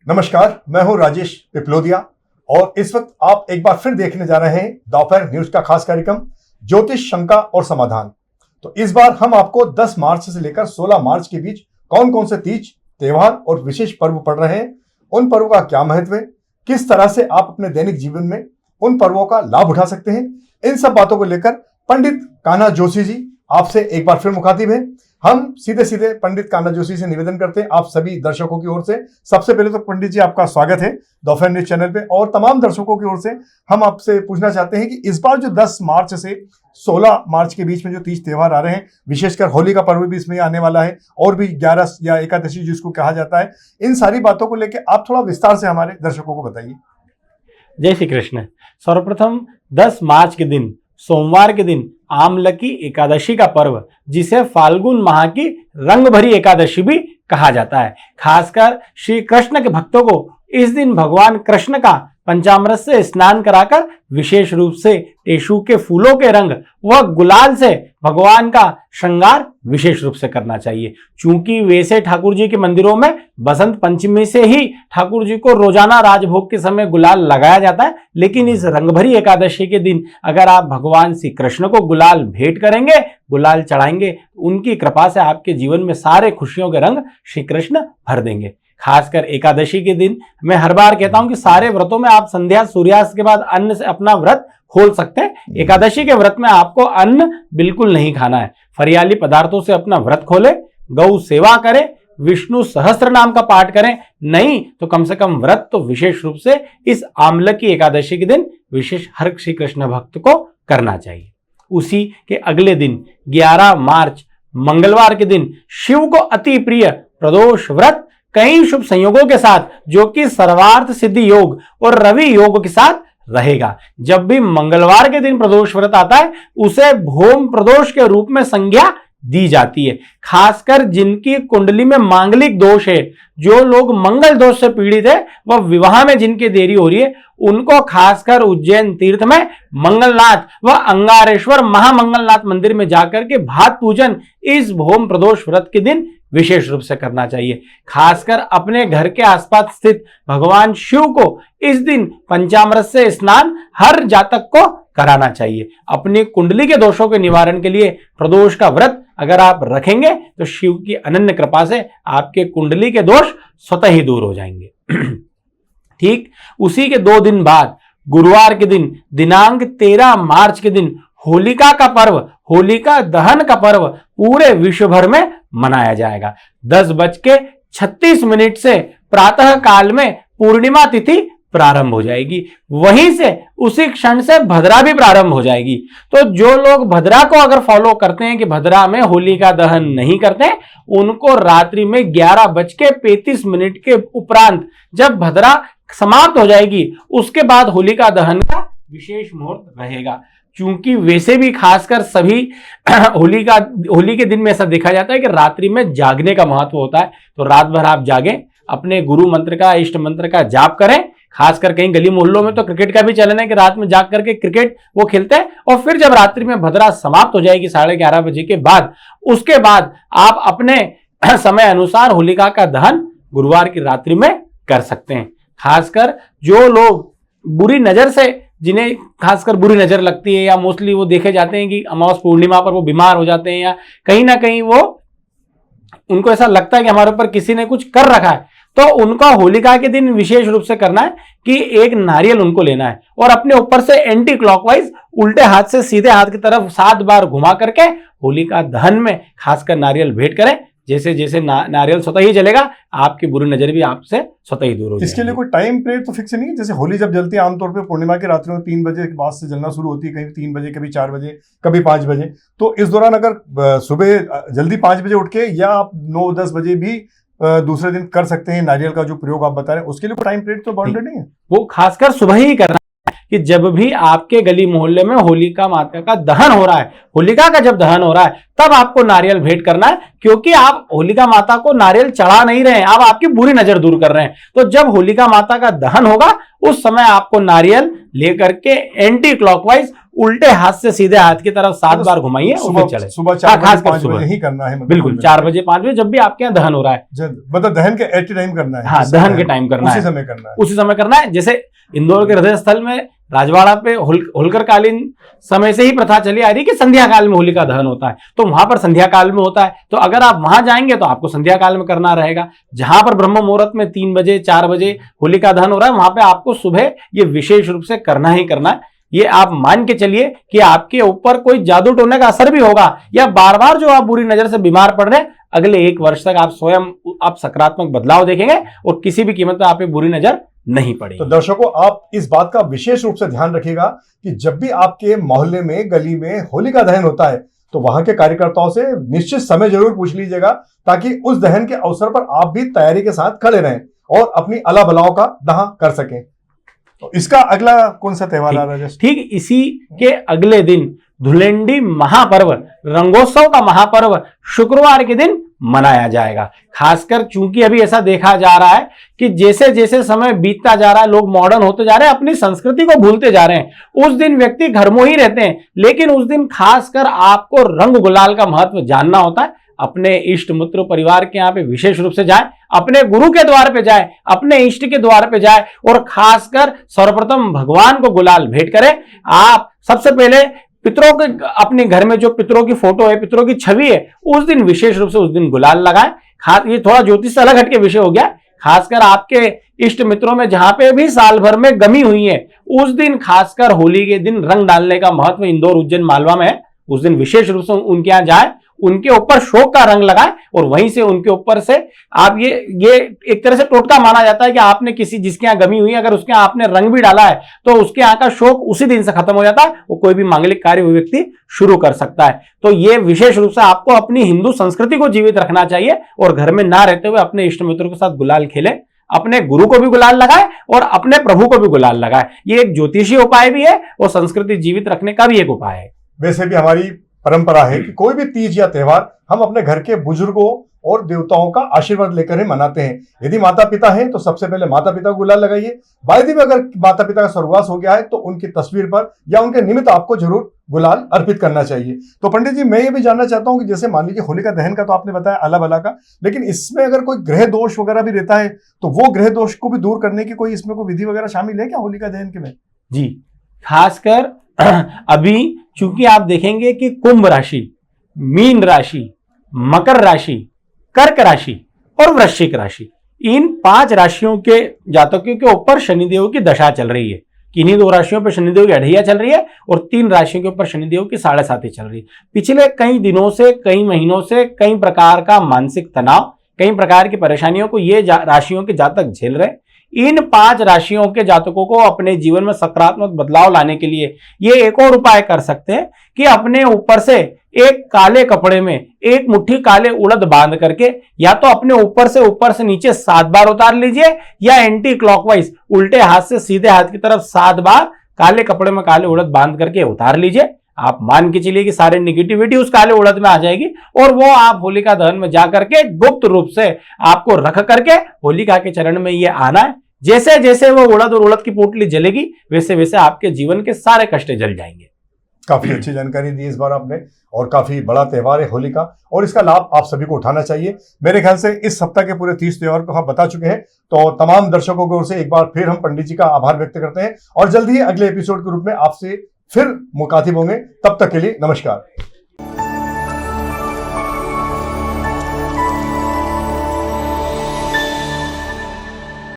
नमस्कार, मैं हूं राजेश पिपलोदिया और इस वक्त आप एक बार फिर देखने जा रहे हैं दोपहर न्यूज का खास कार्यक्रम ज्योतिष शंका और समाधान। तो इस बार हम आपको 10 मार्च से लेकर 16 मार्च के बीच कौन कौन से तीज, त्योहार और विशेष पर्व पड़ रहे हैं, उन पर्वों का क्या महत्व है, किस तरह से आप अपने दैनिक जीवन में उन पर्वों का लाभ उठा सकते हैं, इन सब बातों को लेकर पंडित कान्हा जोशी जी आपसे एक बार फिर मुखातिब है। हम सीधे सीधे पंडित कान्हा जोशी से निवेदन करते हैं आप सभी दर्शकों की ओर से। सबसे पहले तो पंडित जी आपका स्वागत है दोपहर न्यूज चैनल पे, और तमाम दर्शकों की ओर से हम आपसे पूछना चाहते हैं कि इस बार जो 10 मार्च से 16 मार्च के बीच में जो तीज त्योहार आ रहे हैं, विशेषकर होली का पर्व भी इसमें आने वाला है और भी 11 या एकादशी जिसको कहा जाता है, इन सारी बातों को लेकर आप थोड़ा विस्तार से हमारे दर्शकों को बताइए। जय श्री कृष्ण। सर्वप्रथम 10 मार्च के दिन सोमवार के दिन आमलकी एकादशी का पर्व, जिसे फाल्गुन माह की रंग भरी एकादशी भी कहा जाता है, खासकर श्री कृष्ण के भक्तों को इस दिन भगवान कृष्ण का पंचामृत से स्नान कराकर विशेष रूप से टेसू के फूलों के रंग व गुलाल से भगवान का श्रृंगार विशेष रूप से करना चाहिए। चूंकि वैसे ठाकुर जी के मंदिरों में बसंत पंचमी से ही ठाकुर जी को रोजाना राजभोग के समय गुलाल लगाया जाता है, लेकिन इस रंगभरी एकादशी के दिन अगर आप भगवान श्री कृष्ण को गुलाल भेंट करेंगे, गुलाल चढ़ाएंगे, उनकी कृपा से आपके जीवन में सारे खुशियों के रंग श्री कृष्ण भर देंगे। खासकर एकादशी के दिन मैं हर बार कहता हूं कि सारे व्रतों में आप संध्या सूर्यास्त के बाद अन्न से अपना व्रत खोल सकते हैं। एकादशी के व्रत में आपको अन्न बिल्कुल नहीं खाना है। फरियाली पदार्थों से अपना व्रत खोले, गौ सेवा करें, विष्णु सहस्त्र नाम का पाठ करें, नहीं तो कम से कम व्रत तो विशेष रूप से इस आमलकी एकादशी के दिन विशेष हर श्री कृष्ण भक्त को करना चाहिए। उसी के अगले दिन 11 मार्च मंगलवार के दिन शिव को अति प्रिय प्रदोष व्रत कई शुभ संयोगों के साथ, जो कि सर्वार्थ सिद्धि योग और रवि योग के साथ रहेगा। जब भी मंगलवार के दिन प्रदोष व्रत आता है, उसे भौम प्रदोष के रूप में संज्ञा दी जाती है। खासकर जिनकी कुंडली में मांगलिक दोष है, जो लोग मंगल दोष से पीड़ित है, वह विवाह में जिनकी देरी हो रही है, उनको खासकर उज्जैन तीर्थ में मंगलनाथ व अंगारेश्वर महामंगलनाथ मंदिर में जाकर के भात पूजन इस भौम प्रदोष व्रत के दिन विशेष रूप से करना चाहिए। खासकर अपने घर के आसपास स्थित भगवान शिव को इस दिन पंचामृत से स्नान हर जातक को कराना चाहिए। अपनी कुंडली के दोषों के निवारण के लिए प्रदोष का व्रत अगर आप रखेंगे तो शिव की अनन्य कृपा से आपके कुंडली के दोष स्वतः ही दूर हो जाएंगे। ठीक उसी के 2 दिन बाद गुरुवार के दिन दिनांक 13 मार्च के दिन होलिका का पर्व, होलिका दहन का पर्व पूरे विश्व भर में मनाया जाएगा। 10:36 से प्रातः काल में पूर्णिमा तिथि प्रारंभ हो जाएगी। वहीं से उसी क्षण से भद्रा भी प्रारंभ हो जाएगी। तो जो लोग भद्रा को अगर फॉलो करते हैं कि भद्रा में होलिका दहन नहीं करते, उनको रात्रि में 11:35 के उपरांत जब भद्रा समाप्त हो जाएगी, उसके बाद होलिका दहन का विशेष मुहूर्त रहेगा। क्योंकि वैसे भी खासकर सभी होली के दिन में ऐसा देखा जाता है कि रात्रि में जागने का महत्व होता है। तो रात भर आप जागें, अपने गुरु मंत्र का, इष्ट मंत्र का जाप करें। खासकर कहीं गली मोहल्लों में तो क्रिकेट का भी चलन है कि रात में जाग करके क्रिकेट वो खेलते हैं, और फिर जब रात्रि में भद्रा समाप्त हो जाएगी 11:30 बजे के बाद, उसके बाद आप अपने समय अनुसार होलिका का दहन गुरुवार की रात्रि में कर सकते हैं। खासकर जो लोग बुरी नजर से, जिन्हें खासकर बुरी नजर लगती है, या मोस्टली वो देखे जाते हैं कि अमावस पूर्णिमा पर वो बीमार हो जाते हैं, या कहीं ना कहीं वो उनको ऐसा लगता है कि हमारे ऊपर किसी ने कुछ कर रखा है, तो उनका होलिका के दिन विशेष रूप से करना है कि एक नारियल उनको लेना है और अपने ऊपर से एंटी क्लॉकवाइज उल्टे हाथ से सीधे हाथ की तरफ 7 बार घुमा करके होलिका दहन में खासकर नारियल भेंट करें। जैसे जैसे नारियल स्वतः ही जलेगा, आपकी बुरी नजर भी आपसे स्वतः ही दूर हो जाएगी। इसके लिए कोई टाइम पीरियड तो फिक्स नहीं है? जैसे होली जब जलती है आमतौर पे पूर्णिमा की रात्रि में 3 बजे के बाद से जलना शुरू होती है, कभी 3 बजे, कभी 4 बजे, कभी 5 बजे। तो इस दौरान अगर सुबह जल्दी 5 बजे उठ के, या आप 9-10 बजे भी दूसरे दिन कर सकते हैं नारियल का जो प्रयोग आप बता रहे हैं, उसके लिए टाइम पीरियड तो बाउंडेड नहीं है? वो खासकर सुबह ही करना कि जब भी आपके गली मोहल्ले में होलिका माता का दहन हो रहा है, होलिका का जब दहन हो रहा है, तब आपको नारियल भेंट करना है। क्योंकि आप होलिका माता को नारियल चढ़ा नहीं रहे हैं, आप आपकी बुरी नजर दूर कर रहे हैं। तो जब होलिका माता का दहन होगा, उस समय आपको नारियल लेकर के एंटी क्लॉकवाइज उल्टे हाथ से सीधे हाथ की तरफ 7 बार घुमाइए और फिर चले। सुबह हाँ, 4 खासकर 5 सुबह बजे ही करना है, मतलब बिल्कुल 4 बजे 5 बजे जब भी आपके यहाँ दहन हो रहा है, मतलब दहन के एट टाइम करना है। हाँ दहन के टाइम करना है, उसी समय करना है, उसी समय करना है। जैसे इंदौर के हृदय स्थल में राजवाड़ा पे होलकर कालीन समय से ही प्रथा चली आ रही है कि संध्या काल में होलिका दहन होता है, तो वहां पर संध्या काल में होता है। तो अगर आप वहां जाएंगे तो आपको संध्या काल में करना रहेगा। जहां पर ब्रह्म मुहूर्त में 3 बजे 4 बजे होलिका दहन हो रहा है, वहां पे आपको सुबह ये विशेष रूप से करना ही करना है। ये आप मान के चलिए कि आपके ऊपर कोई जादू टोने का असर भी होगा, या बार बार जो आप बुरी नजर से बीमार पड़ रहे हैं, अगले 1 वर्ष तक आप स्वयं आप सकारात्मक बदलाव देखेंगे और किसी भी कीमत पर आप पे बुरी नजर नहीं पड़ेगी। तो दर्शकों, आप इस बात का विशेष रूप से ध्यान रखिएगा कि जब भी आपके मोहल्ले में, गली में होलिका दहन होता है, तो वहां के कार्यकर्ताओं से निश्चित समय जरूर पूछ लीजिएगा, ताकि उस दहन के अवसर पर आप भी तैयारी के साथ खड़े रहें और अपनी अला बलाओं का दाह कर सकें। तो इसका अगला कौन सा त्योहार आ रहा है? ठीक इसी के अगले दिन धुलेंडी महापर्व, रंगोत्सव का महापर्व शुक्रवार के दिन मनाया जाएगा। खासकर चूंकि अभी ऐसा देखा जा रहा है कि जैसे जैसे समय बीतता जा रहा है, लोग मॉडर्न होते जा रहे हैं, अपनी संस्कृति को भूलते जा रहे हैं। उस दिन व्यक्ति घर में ही रहते हैं, लेकिन उस दिन खासकर आपको रंग गुलाल का महत्व जानना होता है। अपने इष्ट मित्र परिवार के यहाँ पे विशेष रूप से जाएं, अपने गुरु के द्वार पे जाएं, अपने इष्ट के द्वार पे जाएं और खासकर सर्वप्रथम भगवान को गुलाल भेंट करें। आप सबसे पहले पितरों के, अपने घर में जो पितरों की फोटो है, पितरों की छवि है, उस दिन विशेष रूप से उस दिन गुलाल लगाएं। खास ये थोड़ा ज्योतिष से अलग हटके विषय हो गया। खासकर आपके इष्ट मित्रों में जहां पे भी साल भर में गमी हुई है, उस दिन खासकर होली के दिन रंग डालने का महत्व इंदौर, उज्जैन, मालवा में है। उस दिन विशेष रूप से उनके यहाँ जाए, उनके ऊपर शोक का रंग लगाएं और वहीं से उनके ऊपर से आप ये एक तरह से टोटका माना जाता है कि आपने किसी जिसके यहाँ गमी हुई है, अगर उसके यहाँ आपने रंग भी डाला है तो उसके यहाँ का शोक उसी दिन से खत्म हो जाता है, वो कोई भी मांगलिक कार्य वो व्यक्ति शुरू कर सकता है। तो ये विशेष रूप से आपको अपनी हिंदू संस्कृति को जीवित रखना चाहिए और घर में ना रहते हुए अपने इष्ट मित्रों के साथ गुलाल खेले, अपने गुरु को भी गुलाल लगाए और अपने प्रभु को भी गुलाल लगाए। ये एक ज्योतिषीय उपाय भी है और संस्कृति जीवित रखने का भी एक उपाय है। वैसे भी हमारी परंपरा है कि कोई भी तीज या त्योहार हम अपने घर के बुजुर्गों और देवताओं का आशीर्वाद लेकर ही मनाते हैं। यदि माता पिता हैं तो सबसे पहले माता पिता को गुलाल लगाइए। वायदे में अगर माता पिता का स्वर्गवास हो गया है तो उनकी तस्वीर पर या उनके निमित्त आपको जरूर गुलाल अर्पित करना चाहिए। तो पंडित जी, मैं ये भी जानना चाहता हूँ कि जैसे मान लीजिए होलिका दहन का तो आपने बताया अला बला का, लेकिन इसमें अगर कोई ग्रह दोष वगैरह भी रहता है तो वो ग्रह दोष को भी दूर करने की कोई इसमें कोई विधि वगैरह शामिल है क्या होलिका दहन के में? जी, खासकर अभी चूंकि आप देखेंगे कि कुंभ राशि, मीन राशि, मकर राशि, कर्क राशि और वृश्चिक राशि, इन 5 राशियों के जातकों के ऊपर शनिदेव की दशा चल रही है। किन्हीं 2 राशियों पर शनिदेव की अढ़ैया चल रही है और 3 राशियों के ऊपर शनिदेव की 7.5 चल रही है। पिछले कई दिनों से, कई महीनों से कई प्रकार का मानसिक तनाव, कई प्रकार की परेशानियों को ये राशियों के जातक झेल रहे हैं। इन 5 राशियों के जातकों को अपने जीवन में सकारात्मक बदलाव लाने के लिए ये एक और उपाय कर सकते हैं कि अपने ऊपर से एक काले कपड़े में एक मुट्ठी काले उड़द बांध करके या तो अपने ऊपर से नीचे 7 बार उतार लीजिए, या एंटी क्लॉकवाइज उल्टे हाथ से सीधे हाथ की तरफ 7 बार काले कपड़े में काले उड़द बांध करके उतार लीजिए। आप मान के चलिए कि सारे निगेटिविटी उस काले उड़द में आ जाएगी और वो आप होलिका दहन में जाकर के गुप्त रूप से आपको रख करके होलिका के चरण में ये आना है। जैसे जैसे वो उड़द और उड़द की पोटली जलेगी, वैसे वैसे आपके जीवन के सारे कष्ट जल जाएंगे। काफी अच्छी जानकारी दी इस बार आपने, और काफी बड़ा त्योहार है होलिका, और इसका लाभ आप सभी को उठाना चाहिए। मेरे ख्याल से इस सप्ताह के पूरे 30 त्योहार को हम बता चुके हैं। तो तमाम दर्शकों की ओर से एक बार फिर हम पंडित जी का आभार व्यक्त करते हैं और जल्दी ही अगले एपिसोड के रूप में आपसे फिर मुखातिब होंगे। तब तक के लिए नमस्कार।